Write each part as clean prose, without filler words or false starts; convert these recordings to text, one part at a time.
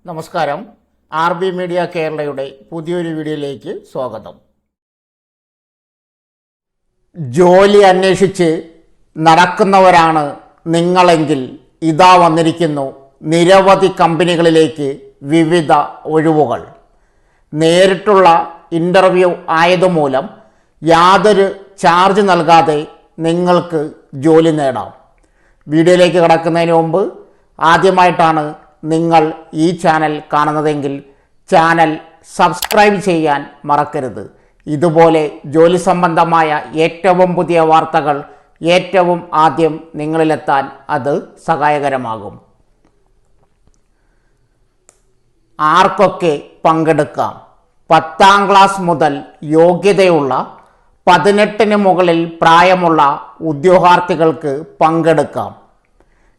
നമസ്കാരം. RB media കേരളയുടെ പുതിയൊരു വീഡിയോയിലേക്ക് സ്വാഗതം. ജോലി അന്വേഷിച്ച് നടക്കുന്നവരാണ് നിങ്ങളെങ്കിൽ ഇതാ വന്നിരിക്കുന്നു നിരവധി കമ്പനികളിലേക്ക് വിവിധ ഒഴിവുകൾ. നേരിട്ടുള്ള ഇൻ്റർവ്യൂ ആയതുമൂലം യാതൊരു ചാർജ് നൽകാതെ നിങ്ങൾക്ക് ജോലി നേടാം. വീഡിയോയിലേക്ക് കടക്കുന്നതിന് മുമ്പ് ആദ്യമായിട്ടാണ് നിങ്ങൾ ഈ ചാനൽ കാണുന്നതെങ്കിൽ ചാനൽ സബ്സ്ക്രൈബ് ചെയ്യാൻ മറക്കരുത്. ഇതുപോലെ ജോലി സംബന്ധമായ ഏറ്റവും പുതിയ വാർത്തകൾ ഏറ്റവും ആദ്യം നിങ്ങളിലെത്താൻ അത് സഹായകരമാകും. ആർക്കൊക്കെ പങ്കെടുക്കാം? 10ാം ക്ലാസ് മുതൽ യോഗ്യതയുള്ള 18 മുകളിൽ പ്രായമുള്ള ഉദ്യോഗാർത്ഥികൾക്ക് പങ്കെടുക്കാം.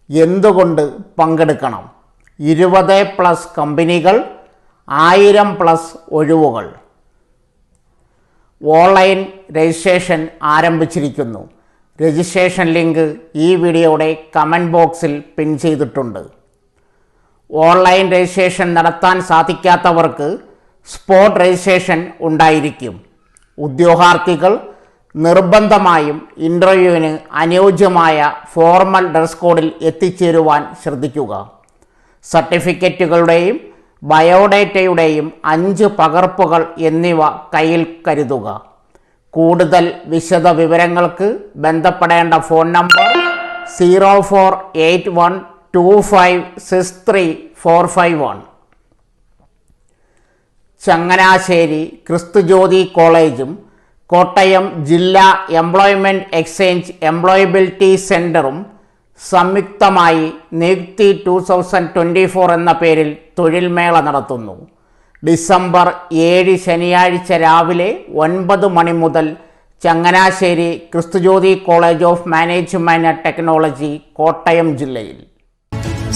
എന്തുകൊണ്ട് പങ്കെടുക്കണം? 20+ കമ്പനികൾ, 1000+ ഒഴിവുകൾ. ഓൺലൈൻ രജിസ്ട്രേഷൻ ആരംഭിച്ചിരിക്കുന്നു. രജിസ്ട്രേഷൻ ലിങ്ക് ഈ വീഡിയോയുടെ കമൻറ്റ് ബോക്സിൽ പിൻ ചെയ്തിട്ടുണ്ട്. ഓൺലൈൻ രജിസ്ട്രേഷൻ നടത്താൻ സാധിക്കാത്തവർക്ക് സ്പോട്ട് രജിസ്ട്രേഷൻ ഉണ്ടായിരിക്കും. ഉദ്യോഗാർത്ഥികൾ നിർബന്ധമായും ഇൻ്റർവ്യൂവിന് അനുയോജ്യമായ ഫോർമൽ ഡ്രസ് കോഡിൽ എത്തിച്ചേരുവാൻ ശ്രദ്ധിക്കുക. സർട്ടിഫിക്കറ്റുകളുടെയും ബയോഡേറ്റയുടെയും 5 പകർപ്പുകൾ എന്നിവ കയ്യിൽ കരുതുക. കൂടുതൽ വിശദ വിവരങ്ങൾക്ക് ബന്ധപ്പെടേണ്ട ഫോൺ നമ്പർ 0481256341. ചങ്ങനാശ്ശേരി ക്രിസ്തുജ്യോതി കോളേജും കോട്ടയം ജില്ലാ എംപ്ലോയ്മെൻറ്റ് എക്സ്ചേഞ്ച് എംപ്ലോയബിലിറ്റി സെൻറ്ററും സംയുക്തമായി നിയുക്തി 2024 എന്ന പേരിൽ തൊഴിൽമേള നടത്തുന്നു. ഡിസംബർ 7 ശനിയാഴ്ച രാവിലെ 9 മണി മുതൽ Changanassery Kristujyoti college of management and technology, Kottayam ജില്ലയിൽ.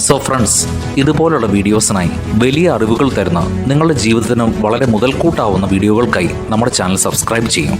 സോ ഫ്രണ്ട്സ്, ഇതുപോലുള്ള വീഡിയോസിനായി വലിയ അറിവുകൾ തരുന്ന നിങ്ങളുടെ ജീവിതത്തിന് വളരെ മുതൽക്കൂട്ടാവുന്ന വീഡിയോകൾക്കായി നമ്മുടെ ചാനൽ സബ്സ്ക്രൈബ് ചെയ്യും.